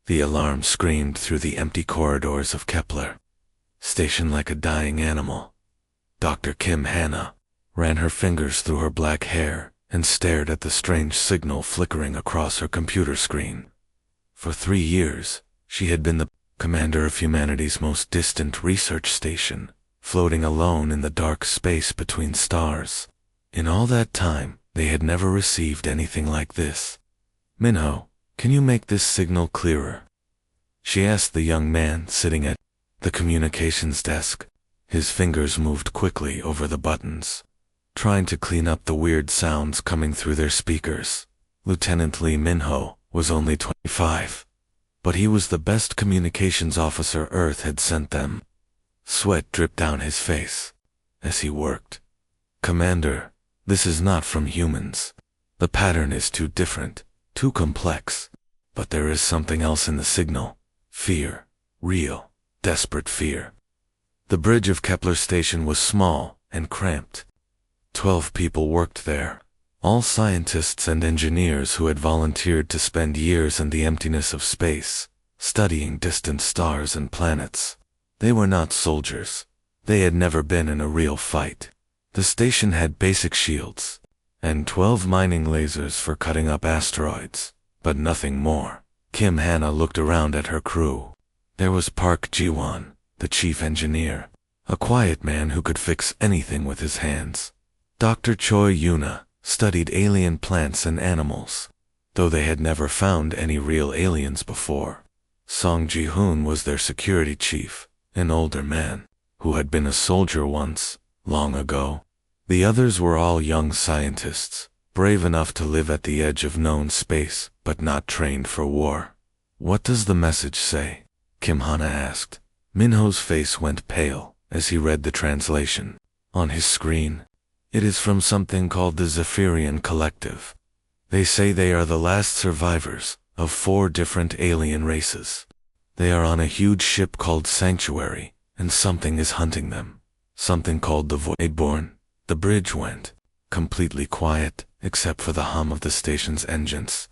The alarm screamed through the empty corridors of Kepler. Station like a dying animal. Dr. Kim Hannah ran her fingers through her black hair and stared at the strange signal flickering across her computer screen. For 3 years, she had been the commander of humanity's most distant research station, floating alone in the dark space between stars. In all that time, they had never received anything like this. "Minho, can you make this signal clearer?" she asked the young man sitting at the communications desk. His fingers moved quickly over the buttons, trying to clean up the weird sounds coming through their speakers. Lieutenant Lee Minho was only 25, but he was the best communications officer Earth had sent them. Sweat dripped down his face as he worked. "Commander, this is not from humans. The pattern is too different, too complex. But there is something else in the signal. Fear. Real, desperate fear." The bridge of Kepler Station was small and cramped. 12 people worked there, all scientists and engineers who had volunteered to spend years in the emptiness of space, studying distant stars and planets. They were not soldiers. They had never been in a real fight. The station had basic shields, and 12 mining lasers for cutting up asteroids, but nothing more. Kim Hannah looked around at her crew. There was Park Ji-won, the chief engineer, a quiet man who could fix anything with his hands. Dr. Choi Yuna studied alien plants and animals, though they had never found any real aliens before. Song Ji-hoon was their security chief, an older man, who had been a soldier once, long ago. The others were all young scientists, brave enough to live at the edge of known space, but not trained for war. "What does the message say?" Kim Hannah asked. Minho's face went pale as he read the translation. On his screen, "It is from something called the Zephyrian Collective. They say they are the last survivors of 4 different alien races. They are on a huge ship called Sanctuary, and something is hunting them. Something called the Voidborn." The bridge went completely quiet, except for the hum of the station's engines.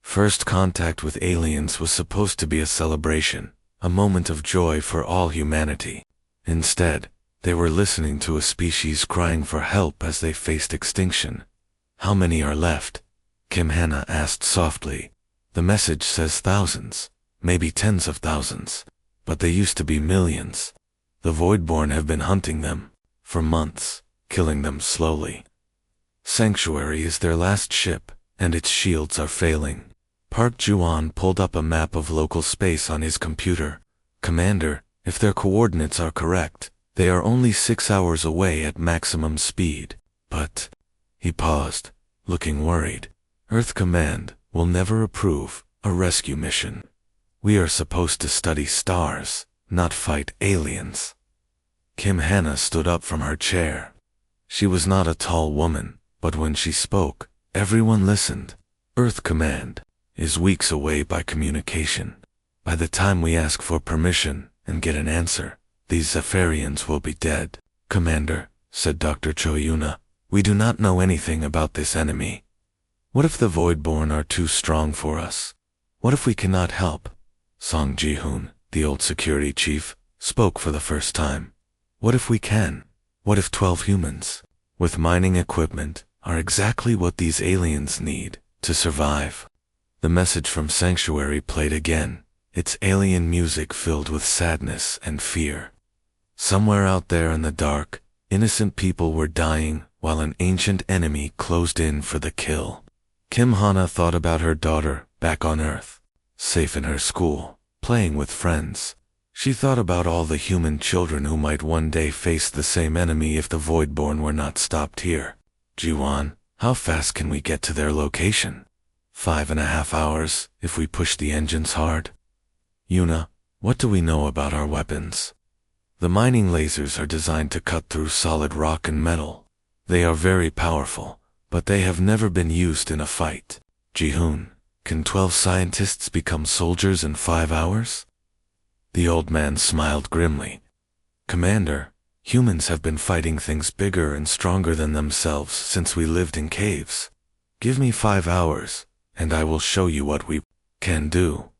First contact with aliens was supposed to be a celebration, a moment of joy for all humanity. Instead, they were listening to a species crying for help as they faced extinction. "How many are left?" Kim Hannah asked softly. "The message says thousands, maybe tens of thousands, but they used to be millions. The Voidborn have been hunting them for months, killing them slowly. Sanctuary is their last ship, and its shields are failing." Park Ji-won pulled up a map of local space on his computer. "Commander, if their coordinates are correct, they are only 6 hours away at maximum speed. But..." He paused, looking worried. "Earth Command will never approve a rescue mission. We are supposed to study stars, not fight aliens." Kim Hannah stood up from her chair. She was not a tall woman, but when she spoke, everyone listened. "Earth Command is weeks away by communication. By the time we ask for permission and get an answer, these Zephyrians will be dead." "Commander," said Dr. Choi Yuna, "we do not know anything about this enemy. What if the Voidborn are too strong for us? What if we cannot help?" Song Ji-hoon, the old security chief, spoke for the first time. "What if we can? What if 12 humans, with mining equipment, are exactly what these aliens need to survive?" The message from Sanctuary played again, its alien music filled with sadness and fear. Somewhere out there in the dark, innocent people were dying while an ancient enemy closed in for the kill. Kim Hannah thought about her daughter back on Earth, safe in her school, playing with friends. She thought about all the human children who might one day face the same enemy if the Voidborn were not stopped here. "Ji-won, how fast can we get to their location?" 5.5 hours, if we push the engines hard." "Yuna, what do we know about our weapons?" "The mining lasers are designed to cut through solid rock and metal. They are very powerful, but they have never been used in a fight." "Ji-hoon, can 12 scientists become soldiers in 5 hours?" The old man smiled grimly. "Commander, humans have been fighting things bigger and stronger than themselves since we lived in caves. Give me 5 hours, and I will show you what we can do."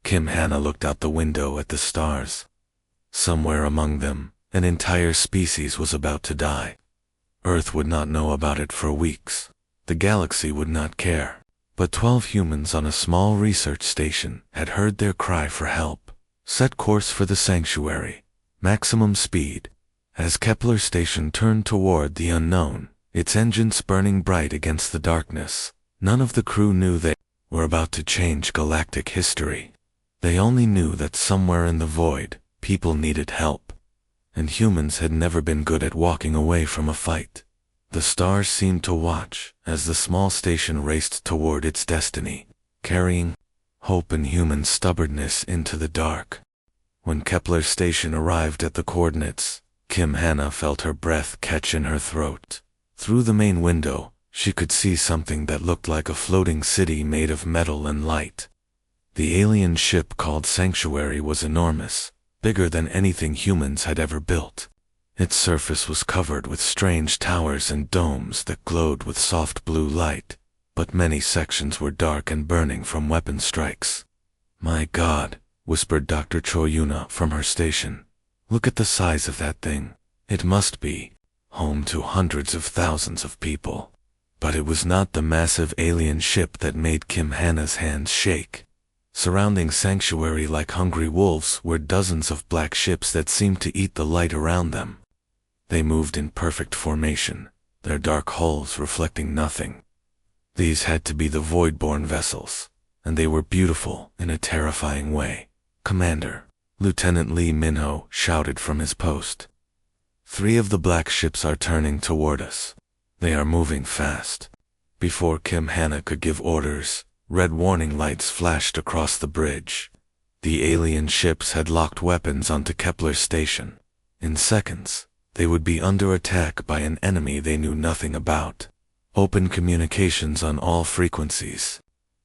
Kim Hannah looked out the window at the stars. Somewhere among them, an entire species was about to die. Earth would not know about it for weeks. The galaxy would not care. But 12 humans on a small research station had heard their cry for help. Set course for the sanctuary. Maximum speed. As Kepler station turned toward the unknown, its engines burning bright against the darkness, none of the crew knew they were about to change galactic history. They only knew that somewhere in the void, people needed help. And humans had never been good at walking away from a fight. The stars seemed to watch as the small station raced toward its destiny, carrying hope and human stubbornness into the dark. When Kepler's station arrived at the coordinates, Kim Hannah felt her breath catch in her throat. Through the main window, she could see something that looked like a floating city made of metal and light. The alien ship called Sanctuary was enormous, bigger than anything humans had ever built. Its surface was covered with strange towers and domes that glowed with soft blue light, but many sections were dark and burning from weapon strikes. "My God," whispered Dr. Choyuna from her station. "Look at the size of that thing. It must be home to hundreds of thousands of people." But it was not the massive alien ship that made Kim Hannah's hands shake. Surrounding Sanctuary like hungry wolves were dozens of black ships that seemed to eat the light around them. They moved in perfect formation, their dark hulls reflecting nothing. These had to be the void-born vessels, and they were beautiful in a terrifying way. "Commander," Lieutenant Lee Minho shouted from his post. "3 of the black ships are turning toward us. They are moving fast." Before Kim Hannah could give orders, red warning lights flashed across the bridge. The alien ships had locked weapons onto Kepler's station. In seconds, they would be under attack by an enemy they knew nothing about. "Open communications on all frequencies,"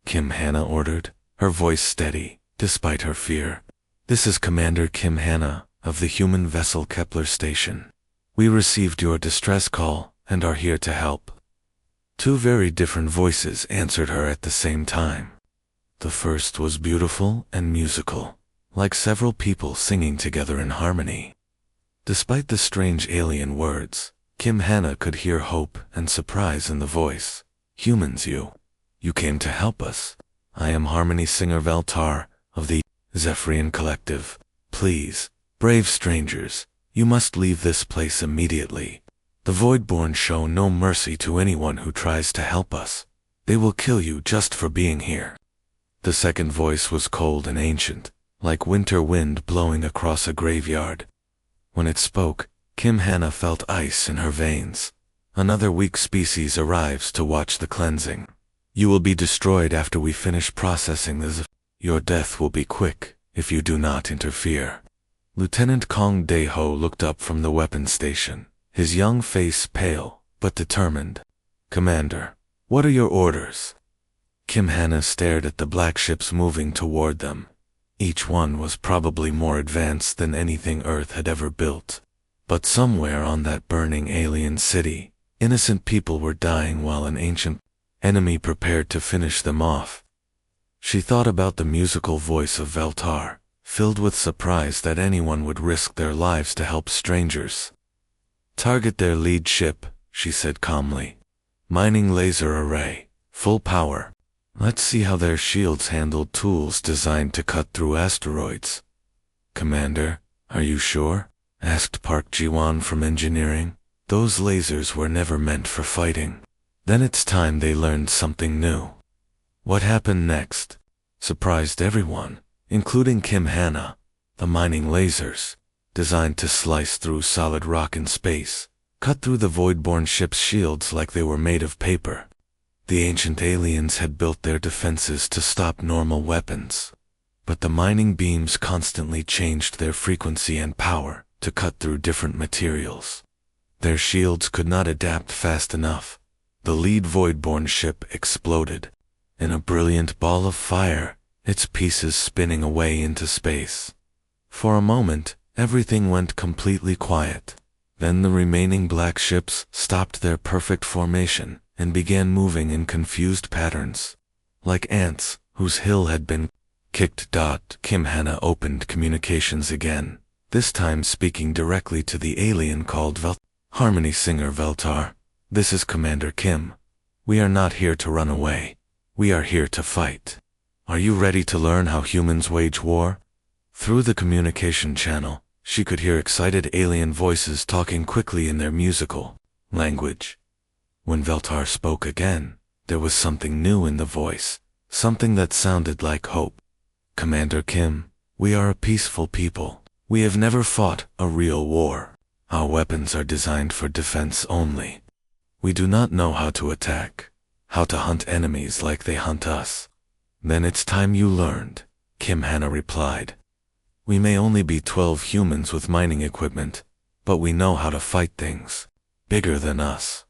Kim Hannah ordered, her voice steady, despite her fear. "This is Commander Kim Hannah of the human vessel Kepler station. We received your distress call and are here to help." 2 very different voices answered her at the same time. The first was beautiful and musical, like several people singing together in harmony. Despite the strange alien words, Kim Hannah could hear hope and surprise in the voice. "Humans, you came to help us. I am harmony singer Veltar of the Zephyrian Collective. Please, brave strangers, you must leave this place immediately. The Voidborn show no mercy to anyone who tries to help us. They will kill you just for being here." The second voice was cold and ancient, like winter wind blowing across a graveyard. When it spoke, Kim Hannah felt ice in her veins. "Another weak species arrives to watch the cleansing. You will be destroyed after we finish processing this. Your death will be quick if you do not interfere." Lieutenant Kong Dae-ho looked up from the weapons station, his young face pale but determined. "Commander, what are your orders?" Kim Hannah stared at the black ships moving toward them. Each one was probably more advanced than anything Earth had ever built. But somewhere on that burning alien city, innocent people were dying while an ancient enemy prepared to finish them off. She thought about the musical voice of Veltar, filled with surprise that anyone would risk their lives to help strangers. "Target their lead ship," she said calmly. "Mining laser array, full power. Let's see how their shields handled tools designed to cut through asteroids." "Commander, are you sure?" asked Park Ji-won from engineering. "Those lasers were never meant for fighting." Then it's time they learned something new. What happened next surprised everyone, including Kim Hannah. The mining lasers, designed to slice through solid rock in space, cut through the Voidborn ship's shields like they were made of paper. The ancient aliens had built their defenses to stop normal weapons, but the mining beams constantly changed their frequency and power to cut through different materials. Their shields could not adapt fast enough. The lead Voidborn ship exploded. In a brilliant ball of fire, its pieces spinning away into space. For a moment, everything went completely quiet. Then the remaining black ships stopped their perfect formation and began moving in confused patterns, like ants whose hill had been Kicked. Kim Hannah opened communications again, this time speaking directly to the alien called Harmony Singer Veltar. This is Commander Kim. We are not here to run away. We are here to fight. Are you ready to learn how humans wage war? Through the communication channel, she could hear excited alien voices talking quickly in their musical language. When Veltar spoke again, there was something new in the voice, something that sounded like hope. Commander Kim, we are a peaceful people. We have never fought a real war. Our weapons are designed for defense only. We do not know how to attack, how to hunt enemies like they hunt us. Then it's time you learned, Kim Hannah replied. We may only be 12 humans with mining equipment, but we know how to fight things bigger than us.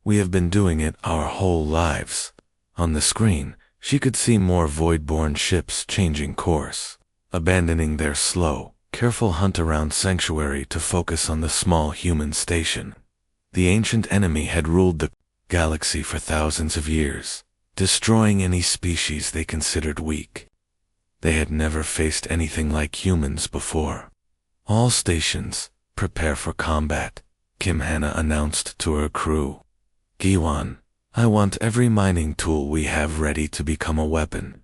We have been doing it our whole lives. On the screen, she could see more void-born ships changing course, abandoning their slow, careful hunt around Sanctuary to focus on the small human station. The ancient enemy had ruled the galaxy for thousands of years, destroying any species they considered weak. They had never faced anything like humans before. All stations, prepare for combat, Kim Hannah announced to her crew. Giwan, I want every mining tool we have ready to become a weapon.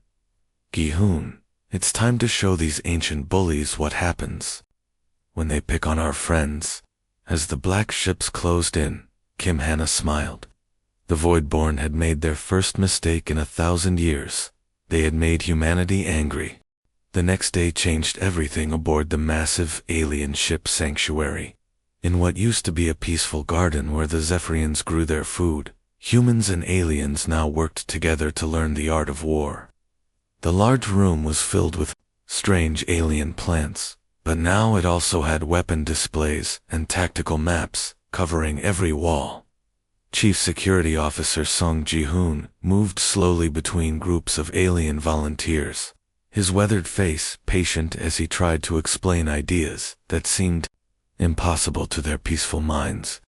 Gi-hoon, it's time to show these ancient bullies what happens when they pick on our friends. As the black ships closed in, Kim Hannah smiled. The Voidborn had made their first mistake in 1,000 years. They had made humanity angry. The next day changed everything aboard the massive alien ship Sanctuary. In what used to be a peaceful garden where the Zephyrians grew their food, humans and aliens now worked together to learn the art of war. The large room was filled with strange alien plants, but now it also had weapon displays and tactical maps covering every wall. Chief Security Officer Song Ji-hoon moved slowly between groups of alien volunteers, his weathered face patient as he tried to explain ideas that seemed impossible to their peaceful minds.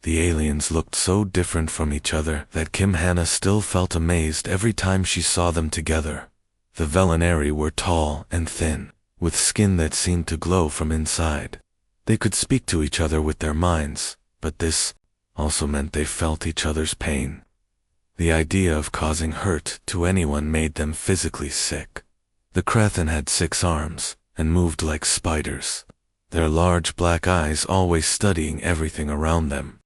The aliens looked so different from each other that Kim Hannah still felt amazed every time she saw them together. The Velinari were tall and thin, with skin that seemed to glow from inside. They could speak to each other with their minds, but this also meant they felt each other's pain. The idea of causing hurt to anyone made them physically sick. The Krathen had 6 arms and moved like spiders, their large black eyes always studying everything around them.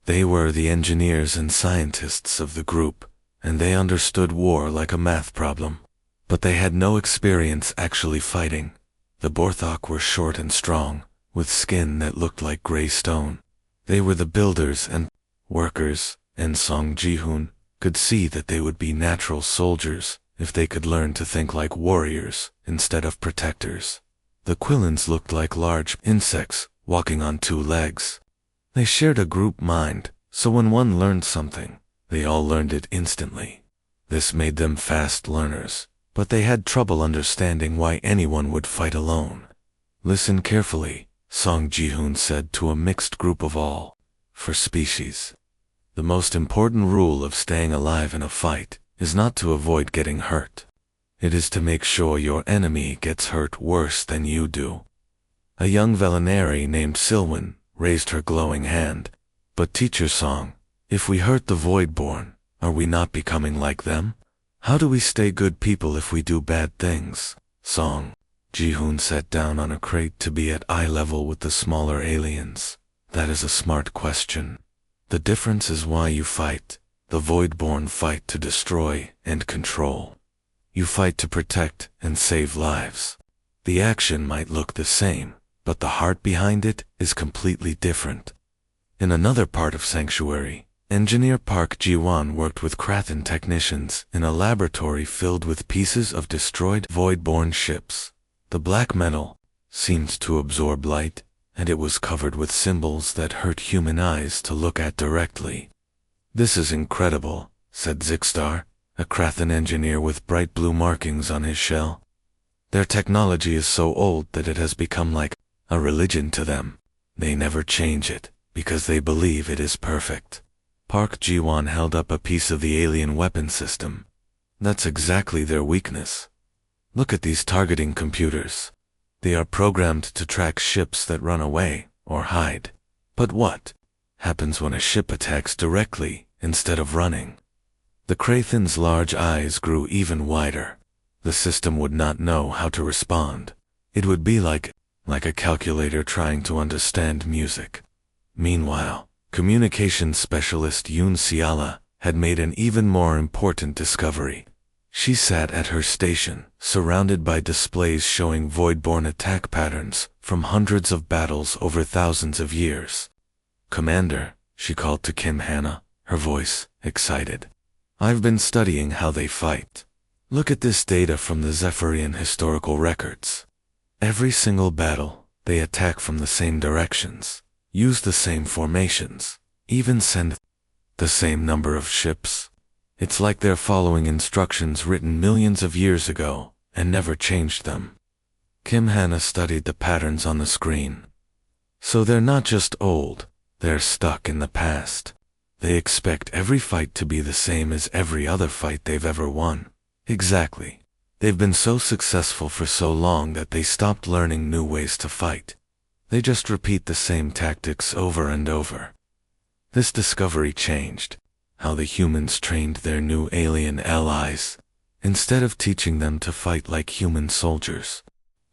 They were the engineers and scientists of the group, and they understood war like a math problem. But they had no experience actually fighting. The Borthok were short and strong, with skin that looked like gray stone. They were the builders and workers, and Song Ji-hoon could see that they would be natural soldiers if they could learn to think like warriors instead of protectors. The Quillins looked like large insects walking on 2 legs. They shared a group mind, so when one learned something, they all learned it instantly. This made them fast learners, but they had trouble understanding why anyone would fight alone. Listen carefully, Song Ji-hoon said to a mixed group of all. For species, the most important rule of staying alive in a fight is not to avoid getting hurt. It is to make sure your enemy gets hurt worse than you do. A young Velinari named Silwyn raised her glowing hand. But Teacher Song, if we hurt the Voidborn, are we not becoming like them? How do we stay good people if we do bad things? Song Ji-hoon sat down on a crate to be at eye level with the smaller aliens. That is a smart question. The difference is why you fight. The Voidborn fight to destroy and control. You fight to protect and save lives. The action might look the same, but the heart behind it is completely different. In another part of Sanctuary, Engineer Park Ji-won worked with Krathen technicians in a laboratory filled with pieces of destroyed Voidborn ships. The black metal seemed to absorb light, and it was covered with symbols that hurt human eyes to look at directly. This is incredible, said Zixstar, a Krathen engineer with bright blue markings on his shell. Their technology is so old that it has become like a religion to them. They never change it, because they believe it is perfect. Park Ji-won held up a piece of the alien weapon system. That's exactly their weakness. Look at these targeting computers. They are programmed to track ships that run away or hide. But what happens when a ship attacks directly instead of running? The Krathen's large eyes grew even wider. The system would not know how to respond. It would be like a calculator trying to understand music. Meanwhile, communications specialist Yoon Siala had made an even more important discovery. She sat at her station, surrounded by displays showing void-born attack patterns from hundreds of battles over thousands of years. "Commander," she called to Kim Hannah, her voice excited. "I've been studying how they fight. Look at this data from the Zephyrian historical records. Every single battle, they attack from the same directions, use the same formations, even send the same number of ships. It's like they're following instructions written millions of years ago and never changed them." Kim Hannah studied the patterns on the screen. So they're not just old, they're stuck in the past. They expect every fight to be the same as every other fight they've ever won. Exactly. They've been so successful for so long that they stopped learning new ways to fight. They just repeat the same tactics over and over. This discovery changed how the humans trained their new alien allies. Instead of teaching them to fight like human soldiers,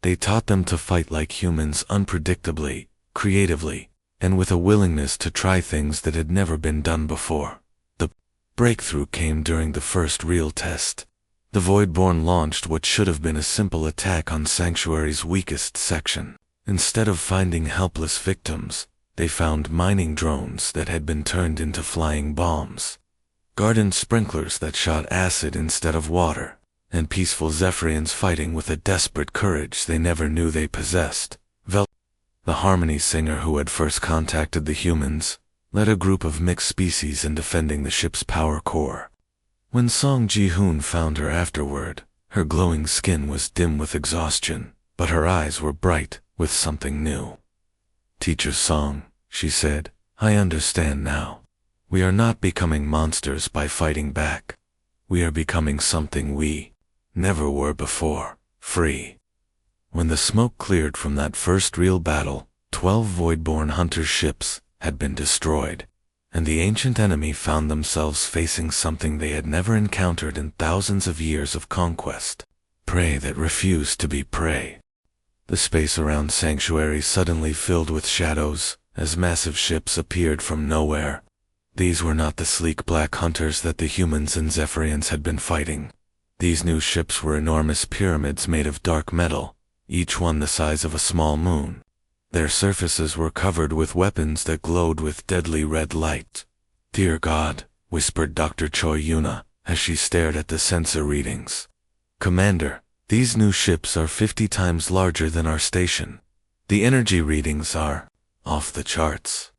they taught them to fight like humans unpredictably, creatively, and with a willingness to try things that had never been done before. The breakthrough came during the first real test. The Voidborn launched what should have been a simple attack on Sanctuary's weakest section. Instead of finding helpless victims, they found mining drones that had been turned into flying bombs, garden sprinklers that shot acid instead of water, and peaceful Zephyrians fighting with a desperate courage they never knew they possessed. The harmony singer who had first contacted the humans, led a group of mixed species in defending the ship's power core. When Song Ji-hoon found her afterward, her glowing skin was dim with exhaustion, but her eyes were bright with something new. "Teacher Song," she said, "I understand now. We are not becoming monsters by fighting back. We are becoming something we never were before, free." When the smoke cleared from that first real battle, 12 Voidborn hunter ships had been destroyed, and the ancient enemy found themselves facing something they had never encountered in thousands of years of conquest: prey that refused to be prey. The space around Sanctuary suddenly filled with shadows as massive ships appeared from nowhere. These were not the sleek black hunters that the humans and Zephyrians had been fighting. These new ships were enormous pyramids made of dark metal, each one the size of a small moon. Their surfaces were covered with weapons that glowed with deadly red light. "Dear God," whispered Dr. Choi Yuna as she stared at the sensor readings. "Commander, these new ships are 50 times larger than our station. The energy readings are off the charts."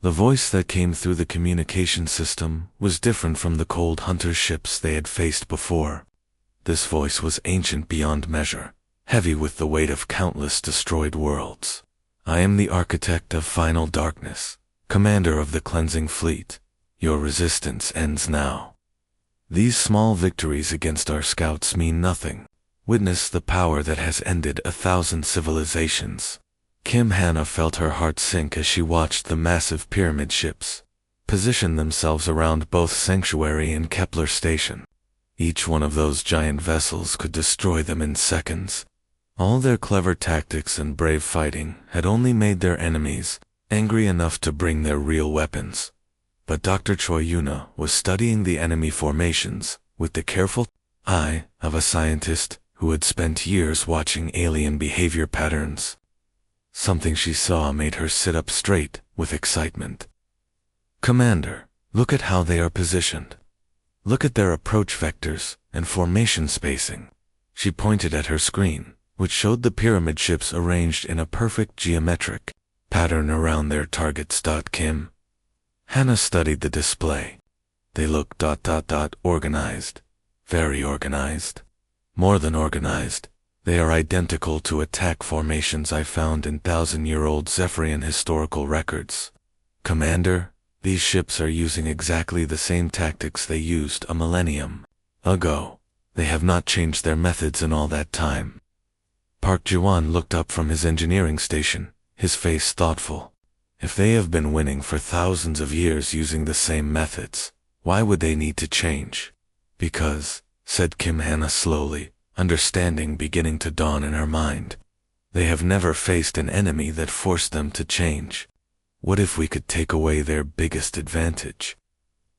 The voice that came through the communication system was different from the cold hunter ships they had faced before. This voice was ancient beyond measure, heavy with the weight of countless destroyed worlds. "I am the architect of final darkness, commander of the cleansing fleet. Your resistance ends now. These small victories against our scouts mean nothing. Witness the power that has ended 1,000 civilizations." Kim Hannah felt her heart sink as she watched the massive pyramid ships position themselves around both Sanctuary and Kepler Station. Each one of those giant vessels could destroy them in seconds. All their clever tactics and brave fighting had only made their enemies angry enough to bring their real weapons. But Dr. Choi Yuna was studying the enemy formations with the careful eye of a scientist who had spent years watching alien behavior patterns. Something she saw made her sit up straight with excitement. "Commander, look at how they are positioned. Look at their approach vectors and formation spacing." She pointed at her screen, which showed the pyramid ships arranged in a perfect geometric pattern around their targets. Kim Hannah studied the display. They looked organized, very organized, more than organized. They are identical to attack formations I found in 1,000-year-old Zephyrian historical records. "Commander, these ships are using exactly the same tactics they used a millennium ago. They have not changed their methods in all that time. Park Ji-won looked up from his engineering station, his face thoughtful. If they have been winning for thousands of years using the same methods, why would they need to change? Because, said Kim Hannah slowly, understanding beginning to dawn in her mind, they have never faced an enemy that forced them to change. What if we could take away their biggest advantage?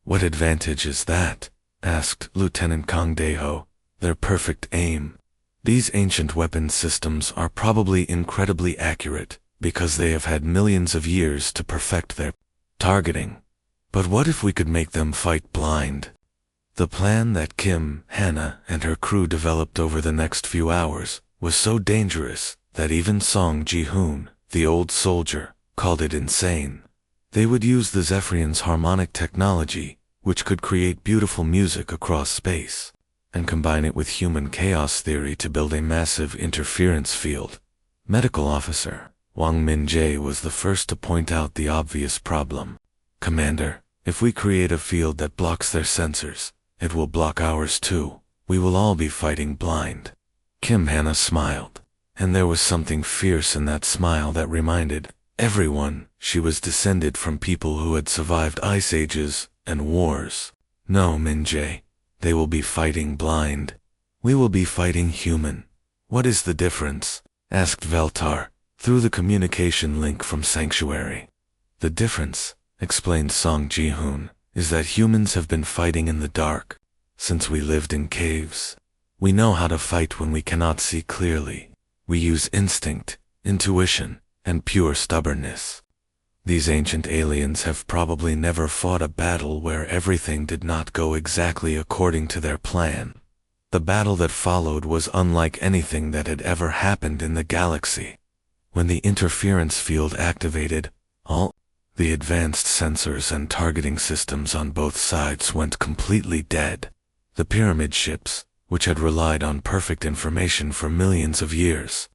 What advantage is that? Asked Lieutenant Kang Dae-ho. Their perfect aim. These ancient weapon systems are probably incredibly accurate because they have had millions of years to perfect their targeting. But what if we could make them fight blind? The plan that Kim Hannah and her crew developed over the next few hours was so dangerous that even Song Ji-hoon, the old soldier, called it insane. They would use the Zephyrian's harmonic technology, which could create beautiful music across space, and combine it with human chaos theory to build a massive interference field. Medical officer Wang Min-jae was the first to point out the obvious problem. Commander, if we create a field that blocks their sensors, it will block ours too. We will all be fighting blind. Kim Hannah smiled, and there was something fierce in that smile that reminded everyone she was descended from people who had survived ice ages and wars. No, Min-jae, they will be fighting blind. We will be fighting human. What is the difference? Asked Veltar, through the communication link from Sanctuary. The difference, explained Song Ji-hoon, is that humans have been fighting in the dark since we lived in caves. We know how to fight when we cannot see clearly. We use instinct, intuition, and pure stubbornness. These ancient aliens have probably never fought a battle where everything did not go exactly according to their plan. The battle that followed was unlike anything that had ever happened in the galaxy. When the interference field activated, all the advanced sensors and targeting systems on both sides went completely dead. The pyramid ships, which had relied on perfect information for millions of years,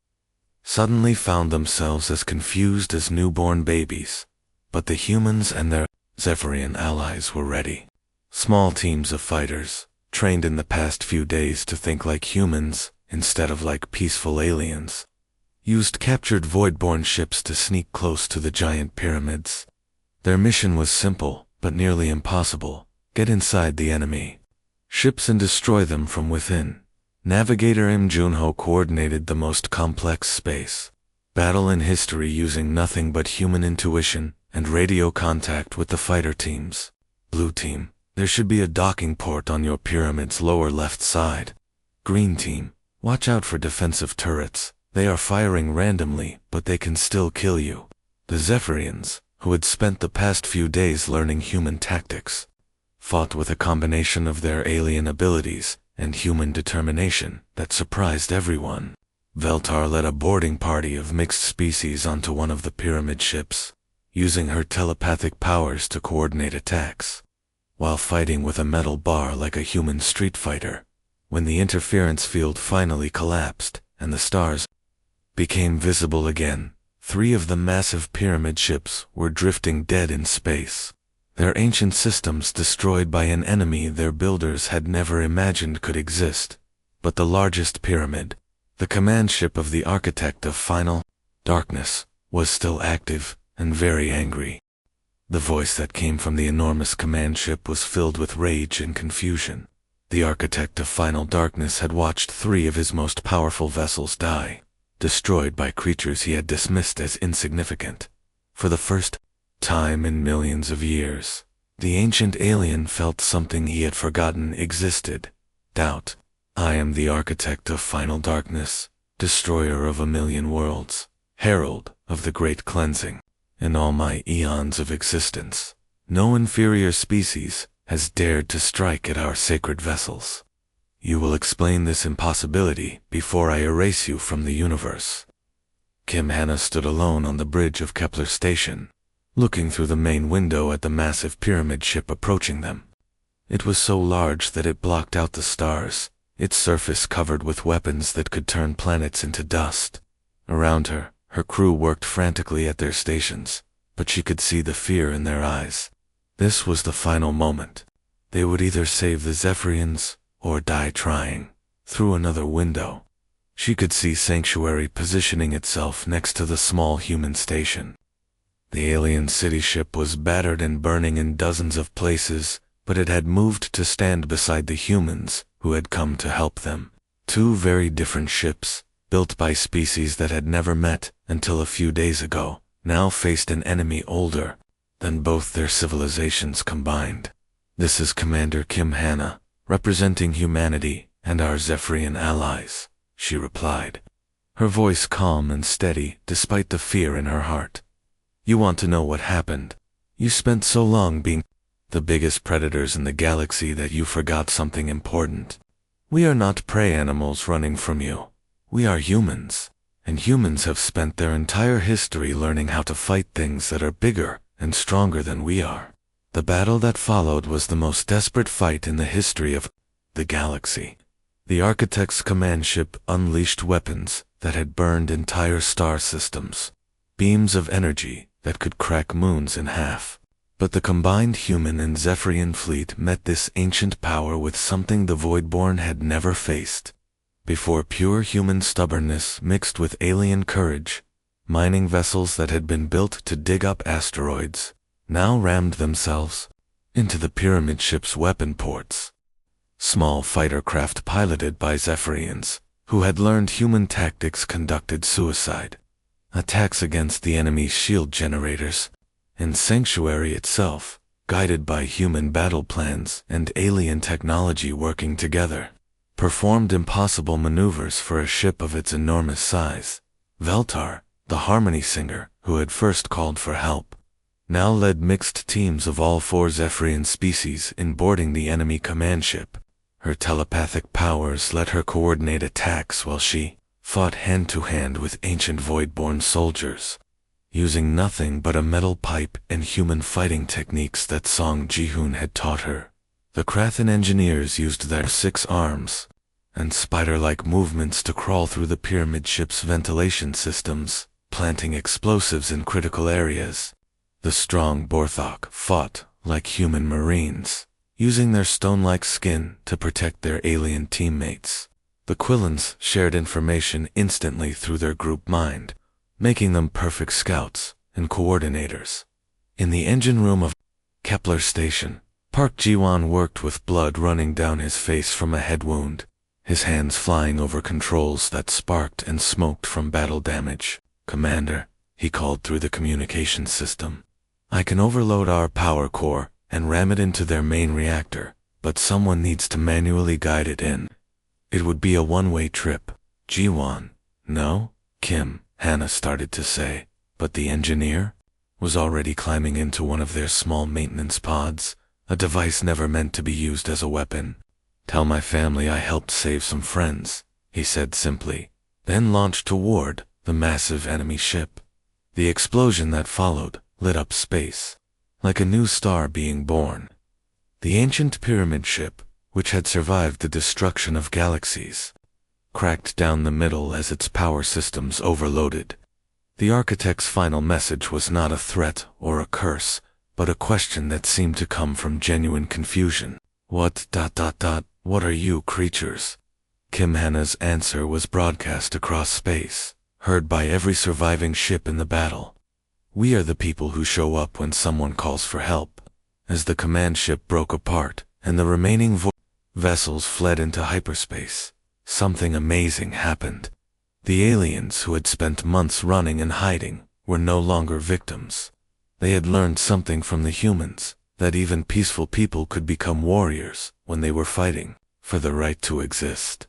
suddenly found themselves as confused as newborn babies. But the humans and their Zephyrian allies were ready. Small teams of fighters, trained in the past few days to think like humans instead of like peaceful aliens, used captured void-born ships to sneak close to the giant pyramids. Their mission was simple, but nearly impossible. Get inside the enemy ships and destroy them from within. Navigator Im Junho coordinated the most complex space battle in history using nothing but human intuition and radio contact with the fighter teams. Blue team, there should be a docking port on your pyramid's lower left side. Green team, watch out for defensive turrets. They are firing randomly, but they can still kill you. The Zephyrians, who had spent the past few days learning human tactics, fought with a combination of their alien abilities and human determination that surprised everyone. Veltar led a boarding party of mixed species onto one of the pyramid ships, using her telepathic powers to coordinate attacks, while fighting with a metal bar like a human street fighter. When the interference field finally collapsed and the stars became visible again, 3 of the massive pyramid ships were drifting dead in space, their ancient systems destroyed by an enemy their builders had never imagined could exist. But the largest pyramid, the command ship of the architect of final darkness, was still active and very angry. The voice that came from the enormous command ship was filled with rage and confusion. The architect of final darkness had watched 3 of his most powerful vessels die, destroyed by creatures he had dismissed as insignificant. For the first time in millions of years, the ancient alien felt something he had forgotten existed: doubt. I am the architect of final darkness, destroyer of 1,000,000 worlds, herald of the great cleansing. In all my eons of existence, no inferior species has dared to strike at our sacred vessels. You will explain this impossibility before I erase you from the universe. Kim Hannah stood alone on the bridge of Kepler Station, looking through the main window at the massive pyramid ship approaching them. It was so large that it blocked out the stars, its surface covered with weapons that could turn planets into dust. Around her, her crew worked frantically at their stations, but she could see the fear in their eyes. This was the final moment. They would either save the Zephyrians or die trying. Through another window, she could see Sanctuary positioning itself next to the small human station. The alien city ship was battered and burning in dozens of places, but it had moved to stand beside the humans who had come to help them. Two very different ships, built by species that had never met until a few days ago, now faced an enemy older than both their civilizations combined. "This is Commander Kim Hanna, representing humanity and our Zephyrian allies," she replied, her voice calm and steady despite the fear in her heart. "You want to know what happened? You spent so long being the biggest predators in the galaxy that you forgot something important. We are not prey animals running from you. We are humans, and humans have spent their entire history learning how to fight things that are bigger and stronger than we are." The battle that followed was the most desperate fight in the history of the galaxy. The Architect's command ship unleashed weapons that had burned entire star systems, beams of energy that could crack moons in half. But the combined human and Zephyrian fleet met this ancient power with something the Voidborn had never faced before: pure human stubbornness mixed with alien courage. Mining vessels that had been built to dig up asteroids now rammed themselves into the pyramid ship's weapon ports. Small fighter craft piloted by Zephyrians, who had learned human tactics, conducted suicide attacks against the enemy's shield generators, and Sanctuary itself, guided by human battle plans and alien technology working together, performed impossible maneuvers for a ship of its enormous size. Veltar, the harmony singer who had first called for help, now led mixed teams of all four Zephyrian species in boarding the enemy command ship. Her telepathic powers let her coordinate attacks while she fought hand-to-hand with ancient Voidborn soldiers, using nothing but a metal pipe and human fighting techniques that Song Ji-hoon had taught her. The Krathan engineers used their 6 arms and spider-like movements to crawl through the pyramid ship's ventilation systems, planting explosives in critical areas. The strong Borthok fought like human marines, using their stone-like skin to protect their alien teammates. The Quillans shared information instantly through their group mind, making them perfect scouts and coordinators. In the engine room of Kepler Station, Park Ji-won worked with blood running down his face from a head wound, his hands flying over controls that sparked and smoked from battle damage. "Commander," he called through the communication system, "I can overload our power core and ram it into their main reactor, but someone needs to manually guide it in. It would be a one-way trip." "Ji-won, no?" Kim Hanna started to say, but the engineer was already climbing into one of their small maintenance pods, a device never meant to be used as a weapon. "Tell my family I helped save some friends," he said simply, then launched toward the massive enemy ship. The explosion that followed lit up space, like a new star being born. The ancient pyramid ship, which had survived the destruction of galaxies, cracked down the middle as its power systems overloaded. The Architect's final message was not a threat or a curse, but a question that seemed to come from genuine confusion. What are you creatures?" Kim Hanna's answer was broadcast across space, heard by every surviving ship in the battle. "We are the people who show up when someone calls for help." As the command ship broke apart and the remaining vessels fled into hyperspace, something amazing happened. The aliens who had spent months running and hiding were no longer victims. They had learned something from the humans, that even peaceful people could become warriors when they were fighting for the right to exist.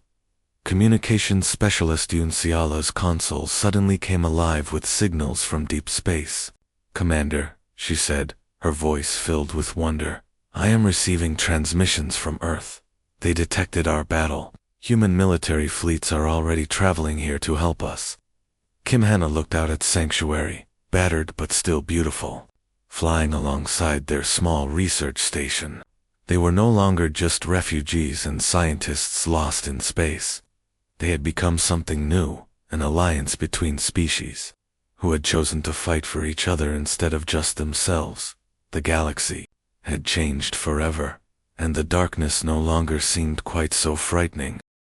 Communications specialist Yoon Seala's console suddenly came alive with signals from deep space. "Commander," she said, her voice filled with wonder, "I am receiving transmissions from Earth. They detected our battle. Human military fleets are already traveling here to help us." Kim Hanna looked out at Sanctuary, battered but still beautiful, flying alongside their small research station. They were no longer just refugees and scientists lost in space. They had become something new, an alliance between species, who had chosen to fight for each other instead of just themselves. The galaxy had changed forever, and the darkness no longer seemed quite so frightening.